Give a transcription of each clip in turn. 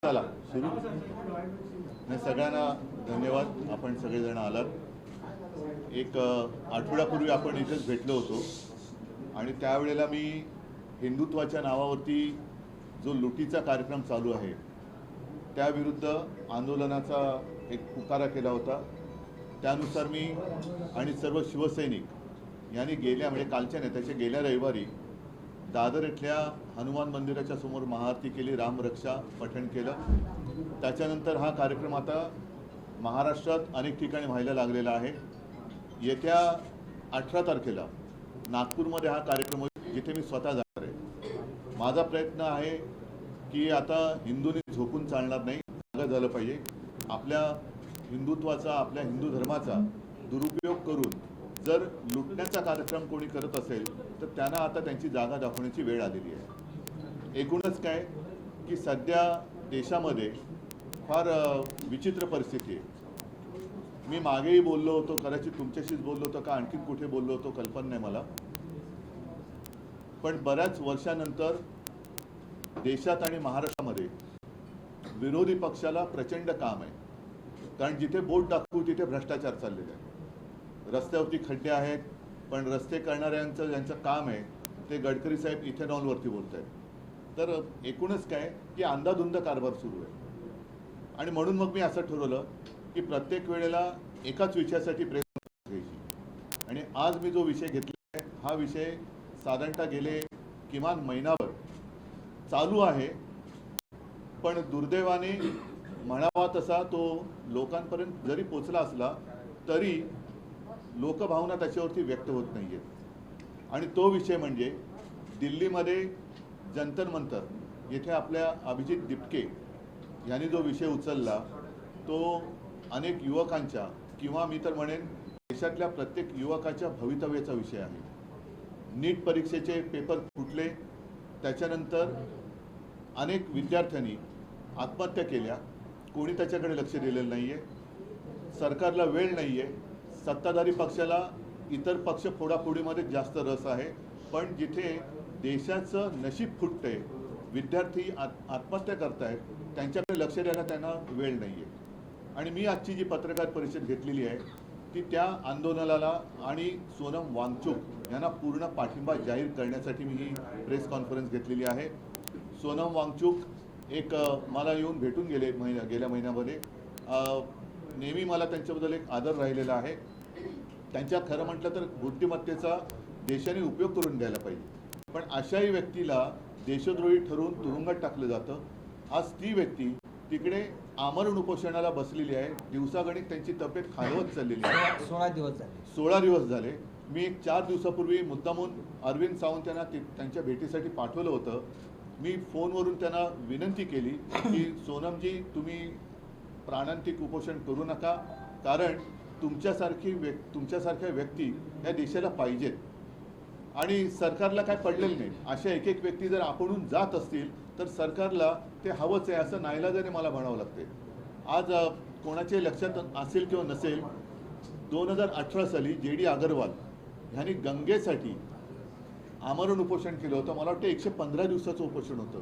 चला सुरू. नाही, सगळ्यांना धन्यवाद. आपण सगळेजण आलात. एक आठवड्यापूर्वी आपण इथेच भेटलो होतो आणि त्यावेळेला मी हिंदुत्वाच्या नावावरती जो लुटीचा कार्यक्रम चालू आहे त्याविरुद्ध आंदोलनाचा एक पुकारा केला होता. त्यानुसार मी आणि सर्व शिवसैनिक यांनी गेल्या म्हणजे कालच्या नाही त्याच्या गेल्या रविवारी दादर इथल्या हनुमान मंदिराच्या समोर महाआरती केली, रामरक्षा पठण केलं. त्याच्यानंतर हा कार्यक्रम आता महाराष्ट्रात अनेक ठिकाणी व्हायला लागलेला आहे. येत्या 18 तारखेला नागपूरमध्ये हा कार्यक्रम होईल जिथे मी स्वतः जाणार आहे. माझा प्रयत्न आहे की आता हिंदूंनी झोपून चालणार नाही, जागं झालं पाहिजे. आपल्या हिंदुत्वाचा, आपल्या हिंदू धर्माचा दुरुपयोग करून जर लुटण्याचा कार्यक्रम कोणी करत असेल तर त्यांना आता त्यांची जागा दाखवण्याची वेळ आलेली आहे. एकूणच काय की सध्या देशामध्ये फार विचित्र परिस्थिती आहे. मी मागेही बोललो होतो, कदाचित तुमच्याशीच बोललो होतो का आणखीन कुठे बोललो होतो कल्पना नाही मला. पण बऱ्याच वर्षानंतर देशात आणि महाराष्ट्रामध्ये विरोधी पक्षाला प्रचंड काम आहे. कारण जिथे बोट दाखवू तिथे भ्रष्टाचार चाललेला आहे. रस्त्यावरती खड्डे आहेत, पण रस्ते करणाऱ्यांचं ज्यांचं काम आहे ते गडकरी साहेब इथेनॉलवरती बोलत आहेत. तर एकूणच काय की अंधाधुंद कारभार सुरू आहे. आणि म्हणून मग मी असं ठरवलं की प्रत्येक वेळेला एकाच विषयासाठी प्रयत्न घ्यायची. आणि आज मी जो विषय घेतला आहे हा विषय साधारणतः गेले किमान महिनाभर चालू आहे, पण दुर्दैवाने म्हणावा तसा तो लोकांपर्यंत जरी पोचला असला तरी लोकभावना त्याच्यावरती व्यक्त होत नाही आहेत. आणि तो विषय म्हणजे दिल्लीमध्ये जंतर मंतर येथे आपल्या अभिजित दिपके यांनी जो विषय उचलला तो अनेक युवकांच्या किंवा मी तर म्हणेन देशातल्या प्रत्येक युवकाच्या भवितव्याचा विषय आहे. नीट परीक्षेचे पेपर फुटले, त्याच्यानंतर अनेक विद्यार्थ्यांनी आत्महत्या केल्या. कोणी त्याच्याकडे लक्ष दिलेलं नाही आहे. सरकारला वेळ नाही आहे. सत्ताधारी पक्षाला इतर पक्ष फोडाफोडीमध्ये जास्त रस आहे. पण जिथे देशाचं नशीब फुटतंय, विद्यार्थी आत्महत्या करतायत, त्यांच्याकडे लक्ष द्यायला त्यांना वेळ नाही आहे. आणि मी आजची जी पत्रकार परिषद घेतलेली आहे ती त्या आंदोलनाला आणि सोनम वांगचुक यांना पूर्ण पाठिंबा जाहीर करण्यासाठी मी ही प्रेस कॉन्फरन्स घेतलेली आहे. सोनम वांगचुक एक मला येऊन भेटून गेले गेल्या महिन्यामध्ये. नेहमी मला त्यांच्याबद्दल एक आदर राहिलेला आहे. त्यांच्या खरं म्हटलं तर बुद्धिमत्तेचा देशाने उपयोग करून द्यायला पाहिजे. पण अशाही व्यक्तीला देशद्रोही ठरवून तुरुंगात टाकलं जातं. आज ती व्यक्ती तिकडे आमरण उपोषणाला बसलेली आहे. दिवसागणिक त्यांची तब्येत खालवत चाललेली आहे. 16 दिवस झाले. मी एक 4 दिवसापूर्वी मुद्दामून अरविंद सावंत यांना त्यांच्या भेटीसाठी पाठवलं होतं. मी फोनवरून त्यांना विनंती केली की सोनमजी तुम्ही प्राणांतिक उपोषण करू नका, कारण तुमच्यासारख्या व्यक्ती या देशाला पाहिजेत. आणि सरकारला काय पडलेलं नाही. अशा एक एक व्यक्ती जर आपणहून जात असतील तर सरकारला ते हवंच आहे असं नाईलाजाने मला म्हणावं लागते. आज कोणाच्या लक्षात असेल किंवा नसेल, 2018 साली JD अगरवाल ह्यांनी गंगेसाठी आमरण उपोषण केलं होतं. मला वाटतं 115 दिवसाचं उपोषण होतं.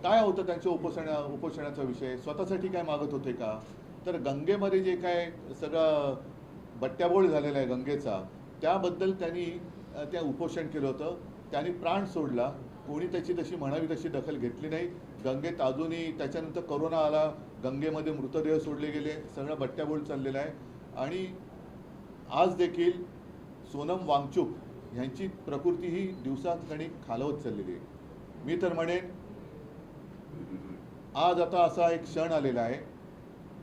काय होतं त्यांच्या उपोषणाचा विषय? स्वतःसाठी काय मागत होते का? तर गंगेमध्ये जे काय सगळं बट्ट्याबोळ झालेला आहे गंगेचा, त्याबद्दल त्यांनी त्या उपोषण केलं होतं. त्यांनी प्राण सोडला. कोणी त्याची तशी म्हणावी तशी दखल घेतली नाही. गंगेत अजूनही त्याच्यानंतर कोरोना आला, गंगेमध्ये मृतदेह सोडले गेले, सगळं बट्ट्याबोळ चाललेला आहे. आणि आज देखील सोनम वांगचुक ह्यांची प्रकृती ही दिवसागणिक खालवत चाललेली आहे. मी तर म्हणेन आज आता असा एक क्षण आलेला आहे,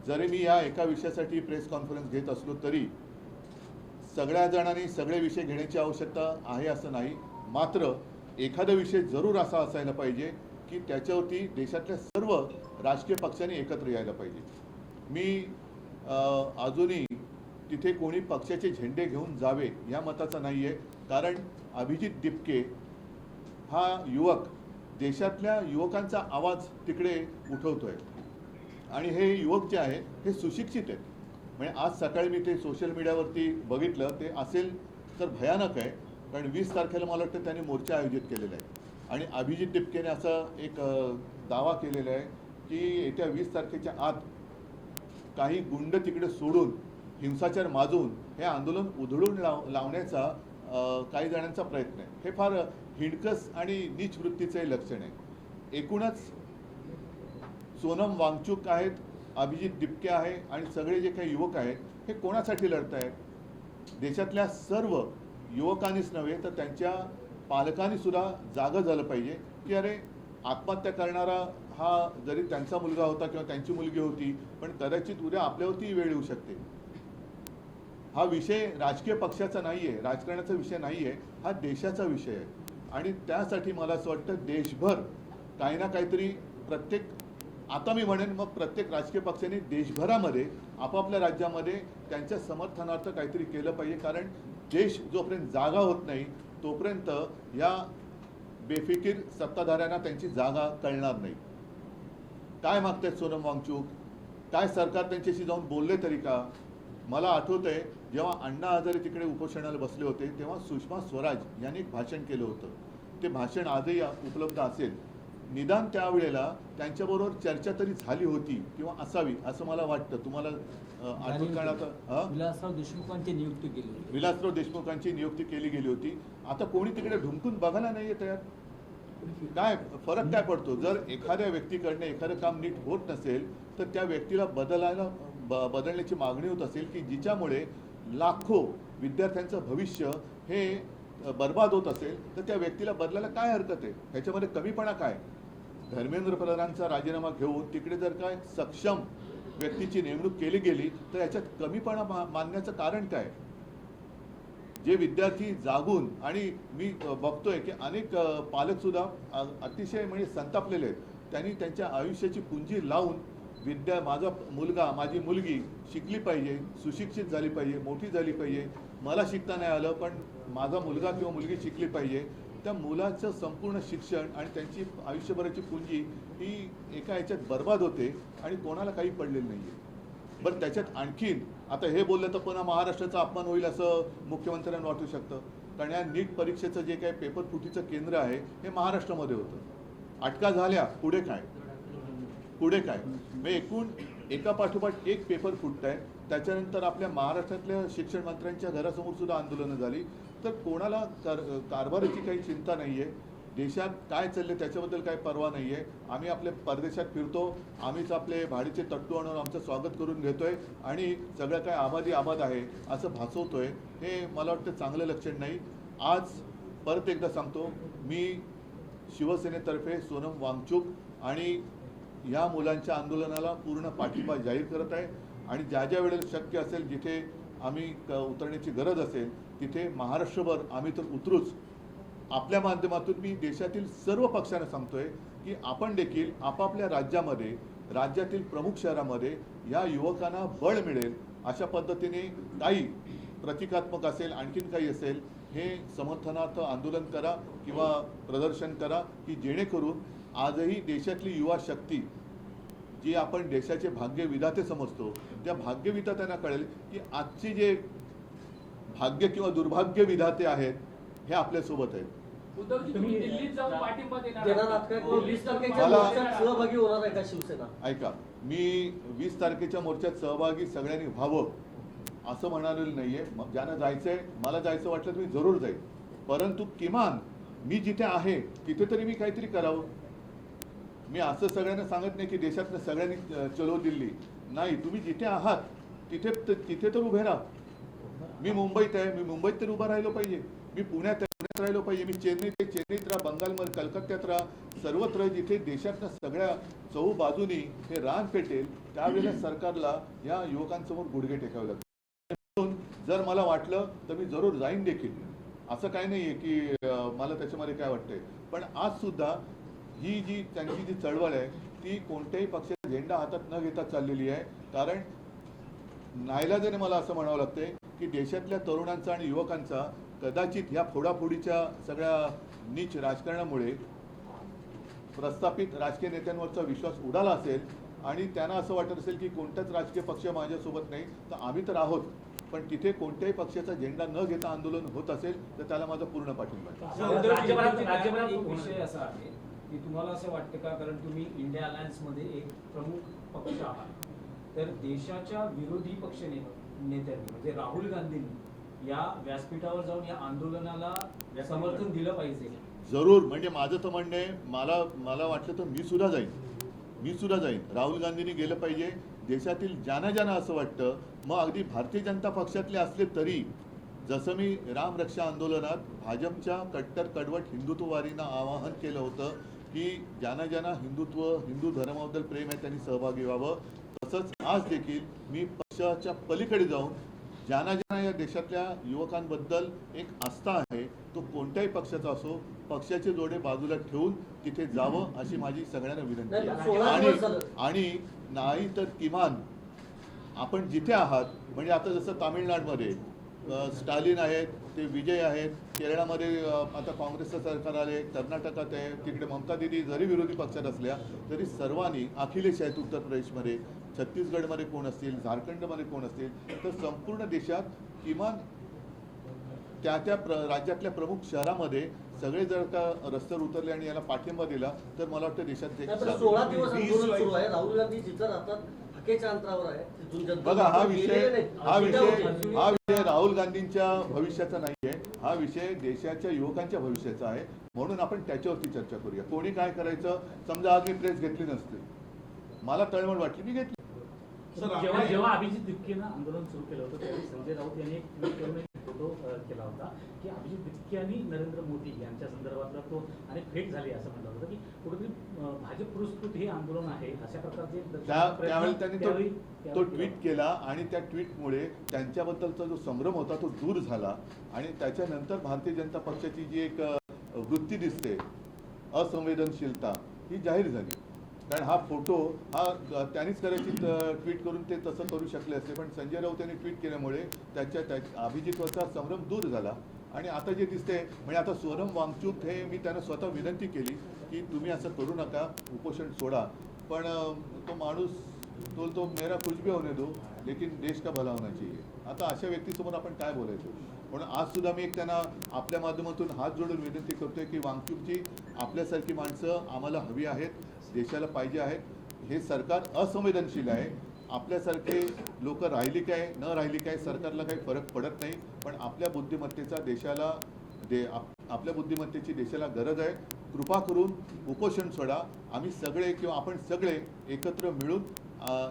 जरी मी या एका विषयासाठी प्रेस कॉन्फरन्स घेत असलो तरी सगळ्या जणांनी सगळे विषय घेण्याची आवश्यकता आहे असं नाही. मात्र एखादा विषय जरूर असा असायला पाहिजे की त्याच्यावरती देशातल्या सर्व राजकीय पक्षांनी एकत्र यायला पाहिजे. मी अजूनही तिथे कोणी पक्षाचे झेंडे घेऊन जावे या मताचा नाही आहे. कारण अभिजित दिपके हा युवक देशातल्या युवकांचा आवाज तिकडे उठवतोय. आणि हे युवक जे आहे हे सुशिक्षित आहेत. म्हणजे आज सकाळी मी ते सोशल मीडियावरती बघितलं, ते असेल तर भयानक आहे. कारण 20 तारखेला मला वाटतं त्यांनी मोर्चा आयोजित केलेला आहे. आणि अभिजित दिपकेने असा एक दावा केलेला आहे की येत्या 20 तारखेच्या आत काही गुंड तिकडे सोडून हिंसाचार माजून हे आंदोलन उधळून लावण्याचा काही जणांचा प्रयत्न आहे. हे फार हिणकस आणि नीच वृत्तीचे लक्षण आहे. एकूणच सोनम वांगचुक आहेत, अभिजित दिपके आहे आणि सगळे जे काही युवक आहेत हे कोणासाठी लढत आहेत? देशातल्या सर्व युवकांनीच नव्हे तर त्यांच्या पालकांनी सुद्धा जागं झालं पाहिजे की अरे आत्महत्या करणारा हा जरी त्यांचा मुलगा होता किंवा त्यांची मुलगी होती, पण कदाचित उद्या आपल्यावरती वेळ येऊ शकते. हा विषय राजकीय पक्षाचा नाही आहे, राजकारणाचा विषय नाही आहे, हा देशाचा विषय आहे. आणि त्यासाठी मला असं वाटतं देशभर काही ना काहीतरी आता मी म्हणेन मग प्रत्येक राजकीय पक्षाने देशभरामध्ये आपापल्या राज्यामध्ये त्यांच्या समर्थनार्थ काहीतरी केलं पाहिजे. कारण देश जोपर्यंत जागा होत नाही तोपर्यंत या बेफिकीर सत्ताधाऱ्यांना त्यांची जागा कळणार नाही. काय मागतायत सोनम वांगचुक? काय सरकार त्यांच्याशी जाऊन बोलले तरी का? मला आठवतंय जेव्हा अण्णा हजारे तिकडे उपोषणाला बसले होते तेव्हा सुषमा स्वराज यांनी एक भाषण केलं होतं. ते भाषण आजही उपलब्ध असेल. निदान त्यावेळेला त्यांच्याबरोबर चर्चा तरी झाली होती किंवा असावी असं मला वाटतं. तुम्हाला आठवण काढायचं विलासराव देशमुखांची नियुक्ती केली होती. विलासराव देशमुखांची नियुक्ती केली गेली होती. आता कोणी तिकडे ढुंकून बघायला नाहीये तयार. काय फरक काय पडतो? जर एखाद्या व्यक्तीकडनं एखादं काम नीट होत नसेल तर त्या व्यक्तीला बदलण्याची मागणी होत असेल की जिच्यामुळे लाखो विद्यार्थ्यांचं भविष्य हे बर्बाद होत असेल तर त्या व्यक्तीला बदलायला काय हरकत आहे? ह्याच्यामध्ये कमीपणा काय? धर्मेंद्र प्रधानांचा राजीनामा घेऊन तिकडे जर काय सक्षम व्यक्तीची नेमणूक केली गेली तर याच्यात कमीपणा मानण्याचं कारण काय? जे विद्यार्थी जागून, आणि मी बघतोय की अनेक पालक सुद्धा अतिशय म्हणजे संतापलेले आहेत. त्यांनी त्यांच्या आयुष्याची पुंजी लावून माझा मुलगा माझी मुलगी शिकली पाहिजे, सुशिक्षित झाली पाहिजे, मोठी झाली पाहिजे, मला शिकता नाही आलं पण माझा मुलगा किंवा मुलगी शिकली पाहिजे. त्या मुलाचं संपूर्ण शिक्षण आणि त्यांची आयुष्यभराची पुंजी ही एका ह्याच्यात बर्बाद होते आणि कोणाला काही पडलेलं नाही आहे. बरं, त्याच्यात आणखीन आता हे बोललं तर पुन्हा महाराष्ट्राचा अपमान होईल असं मुख्यमंत्र्यांना वाटू शकतं. कारण या नीट परीक्षेचं जे काही पेपर फुटीचं केंद्र आहे हे महाराष्ट्रामध्ये होतं. अटका झाल्या, पुढे काय? मग एकूण एका पाठोपाठ एक पेपर फुटत आहे. त्याच्यानंतर आपल्या महाराष्ट्रातल्या शिक्षण मंत्र्यांच्या घरासमोर सुद्धा आंदोलनं झाली. तर कोणाला कारभाराची काही चिंता नाही आहे. देशात काय चालले त्याच्याबद्दल काही पर्वा नाही आहे. आम्ही आपल्या परदेशात फिरतो, आम्हीच आपले भाडीचे तट्टू आणून आमचं स्वागत करून घेतोय आणि सगळं काय आबाद आहे असं भासवतोय. हे मला वाटतं चांगलं लक्षण नाही. आज परत एकदा सांगतो, मी शिवसेनेतर्फे सोनम वांगचुक आणि या मुलांच्या आंदोलनाला पूर्ण पाठिंबा जाहीर करत आहे. आणि ज्या वेळेला शक्य असेल, जिथे आम्ही उतरण्याची गरज असेल तिथे महाराष्ट्रभर आम्ही तर उतरूच. आपल्या माध्यमातून मी देशातील सर्व पक्षांना सांगतोय की आपण देखील आपापल्या राज्यातील प्रमुख शहरामध्ये या युवकांना बळ मिळेल अशा पद्धतीने काही प्रतिकात्मक असेल, आणखीन काही असेल, हे समर्थनार्थ आंदोलन करा किंवा प्रदर्शन करा की जेणेकरून आजही देशातली युवा शक्ती जी आपण देशाचे भाग्य विधाते समजतो त्या भाग्य विधात्यांना कळेल की आजचे जे भाग्य किंवा दुर्भाग्य विधाते आहेत हे आपल्यासोबत आहेत. सहभागी होणार आहे का शिवसेना? ऐका, मी 20 तारखेच्या मोर्चात सहभागी सगळ्यांनी व्हावं असं म्हणालेलं नाहीये. ज्यांना जायचंय, मला जायचं वाटलं तर मी जरूर जाईल. परंतु किमान मी जिथे आहे तिथे तरी मी काहीतरी करावं. मी असं सगळ्यांना सांगत नाही की देशातल्या सगळ्यांनी चलो दिल्ली. नाही, तुम्ही जिथे आहात तिथे तर उभे राहा. मी मुंबईत आहे, मी मुंबईत तर उभा राहिलो पाहिजे. मी पुण्यात राहिलो पाहिजे. मी चेन्नईत राहा, बंगालमध्ये, कलकत्त्यात राहा, सर्वत्र जिथे देशातल्या सगळ्या चहूबाजूनी हे रान पेटेल त्यावेळेला सरकारला या युवकांसमोर गुडघे टेकावे लागतील. म्हणून जर मला वाटलं तर मी जरूर जाईन देखील. असं काही नाही आहे की मला त्याच्यामध्ये काय वाटतंय. पण आज सुद्धा ही त्यांची जी चळवळ आहे ती कोणत्याही पक्षाचा झेंडा हातात न घेता चाललेली आहे. कारण नाईलाजाने मला असं म्हणावं लागतंय की देशातल्या तरुणांचा आणि युवकांचा कदाचित ह्या फोडाफोडीच्या सगळ्या नीच राजकारणामुळे प्रस्थापित राजकीय नेत्यांवरचा विश्वास उडाला असेल आणि त्यांना असं वाटत असेल की कोणताच राजकीय पक्ष माझ्यासोबत नाही, तर आम्ही तर आहोत. पण तिथे कोणत्याही पक्षाचा झेंडा न घेता आंदोलन होत असेल तर त्याला माझा पूर्ण पाठिंबा आहे. राज्यभरात एक विषय असा आहे की तुम्हाला असं वाटतं का, कारण तुम्ही इंडिया अलायन्समध्ये एक प्रमुख पक्ष आहात, तर देशाच्या विरोधी पक्ष नेत्यांनी म्हणजे राहुल गांधींनी या व्यासपीठावर जाऊन या आंदोलनाला समर्थन दिलं पाहिजे? जरूर. म्हणजे माझं तर म्हणणं आहे, मला वाटलं तर मी सुद्धा जाईन. राहुल गांधींनी गेलं पाहिजे. देशातील ज्यांना असं वाटतं, मग अगदी भारतीय जनता पक्षातले असले तरी, जसं मी राम रक्षा आंदोलनात भाजपच्या कट्टर कडवट हिंदुत्ववादींना आवाहन केलं होतं की ज्यांना हिंदू धर्माबद्दल प्रेम आहे त्यांनी सहभागी व्हावं, तसंच आज देखील मी पक्षाच्या पलीकडे जाऊन ज्यांना या देशातल्या युवकांबद्दल एक आस्था आहे, तो कोणत्याही पक्षाचा असो, पक्षाचे जोडे बाजूला ठेवून तिथे जावं अशी माझी सगळ्यांना विनंती नाही, आहे. 16 दिवस झालं. आणि नाही तर किमान आपण जिथे आहात, म्हणजे आता जसं तामिळनाडूमध्ये स्टालिन आहेत, ते विजय आहेत, केरळामध्ये आता काँग्रेसचं सरकार आले, कर्नाटकात आहे, तिकडे ममता दिदी जरी विरोधी पक्षात असल्या तरी सर्वांनी, अखिलेश आहेत उत्तर प्रदेशमध्ये, छत्तीसगडमध्ये कोण असतील, झारखंडमध्ये कोण असतील, तर संपूर्ण देशात किमान त्या राज्यातल्या प्रमुख शहरामध्ये सगळे जर का रस्त्यावर उतरले आणि याला पाठिंबा दिला तर मला वाटतं देशात नाही, पण 16 दिवस आंदोलन सुरू आहे. राहुल गांधी जिथं राहतात हाकेच्या अंतरावर आहे. तिथून जनता बघा, हा गेलेले विषय नाहीत. राहुल गांधींच्या भविष्याचा नाहीये, हा विषय देशाच्या युवकांच्या भविष्याचा आहे. म्हणून आपण त्याच्यावरती चर्चा करूया. कोणी काय करायचं, समजा आज मी प्रेस घेतली नसते, मला तळमळ वाटली, मी घेतली. जेव्हा अभिजित दिपकेनं आंदोलन सुरू केलं होतं त्यावेळी संजय राऊत यांनी एक ट्विट करून एक फोटो केला होता की अभिजित दिपके आणि नरेंद्र मोदी यांच्या संदर्भातला तो आणि भेट झाली असं म्हटलं होतं की कुठेतरी भाजप पुरस्कृत हे आंदोलन आहे अशा प्रकारचे त्यावेळी त्यांनी तो ट्विट केला आणि त्या ट्विटमुळे त्यांच्याबद्दलचा जो संभ्रम होता तो दूर झाला. आणि त्याच्यानंतर भारतीय जनता पक्षाची जी एक वृत्ती दिसते, असंवेदनशीलता, ही जाहीर झाली. कारण हा फोटो हा त्यांनीच करायची ट्विट करून ते तसं करू शकले असते, पण संजय राऊत यांनी ट्विट केल्यामुळे त्या अभिजितवरचा संभ्रम दूर झाला. आणि आता जे दिसते, म्हणजे आता सोनम वांगचूक हे मी त्यांना स्वतः विनंती केली की तुम्ही असं करू नका, उपोषण सोडा. पण तो माणूस तो मेरा कुछ भी होने दो लेकिन देश का भला होना चाहिए. आता अशा व्यक्तीसमोर आपण काय बोलायचं. म्हणून आज सुद्धा मी एक त्यांना आपल्या माध्यमातून हात जोडून विनंती करतोय की वांगचूकजी, आपल्यासारखी माणसं आम्हाला हवी आहेत, देशाला पाहिजे आहेत. हे सरकार असंवेदनशील आहे. आपल्यासारखे लोक राहिली काय न राहिली काय सरकारला काही फरक पडत नाही, पण आपल्या बुद्धिमत्तेचा देशाला आपल्या बुद्धिमत्तेची देशाला गरज आहे. कृपा करून उपोषण सोडा. आम्ही सगळे किंवा आपण सगळे एकत्र मिळून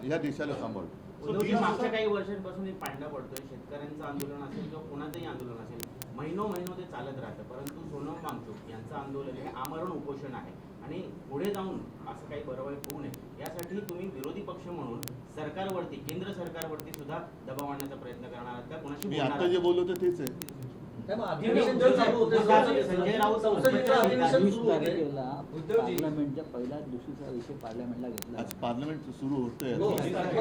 ह्या देशाला सांभाळू. मागच्या काही वर्षांपासून एक पांडा पडतोय. शेतकऱ्यांचं आंदोलन असेल किंवा कोणाचंही आंदोलन असेल, महिनो ते चालत राहतं. परंतु सोनम वांगचूक यांचं आंदोलन हे आमरण उपोषण आहे आणि पुढे जाऊन असं काही बरं वाईट होऊ नये यासाठी तुम्ही विरोधी पक्ष म्हणून सरकारवरती, केंद्र सरकारवरती सुद्धा दबाव आणण्याचा प्रयत्न करणार आहात का? कोणाशी मी आता जे बोललो तर तेच आहे. नाही, मग अधिवेशन जे चालू होते, संजय राऊत संसदेचं अधिवेशन सुरू होते. पार्लमेंटच्या पहिल्याच दिवशीचा विषय पार्लमेंटला घेतला. आज पार्लमेंट सुरू होतंय. हो, मग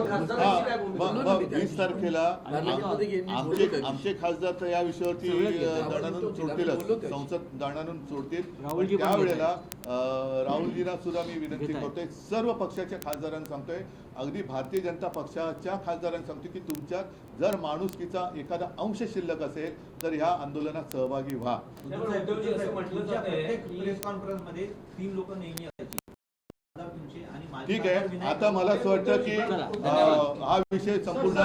खासदारांची काय भूमिका? 20 तारखेला आमचे खासदार तर या विषयावरती दणानून सोडतीलच, संसद दणानून सोडतील. राहुलजी पण त्यावेळेला राहुलजींना सुद्धा मी विनंती करतोय, सर्व पक्षाच्या खासदारांना सांगतोय, अगदी भारतीय जनता पक्षाच्या खासदारांना सांगतोय की तुमच्यात जर माणुसकीचा एखादा अंश शिल्लक असेल तर ह्या आंदोलनात सहभागी व्हा. उद्धवजी असं म्हटलं जातंय प्रत्येक प्रेस कॉन्फरन्स मध्ये 3 लोक नेहमी असायची. आणि माझे ठीक आहे. आता मला असं वाटतं की हा विषय संपूर्ण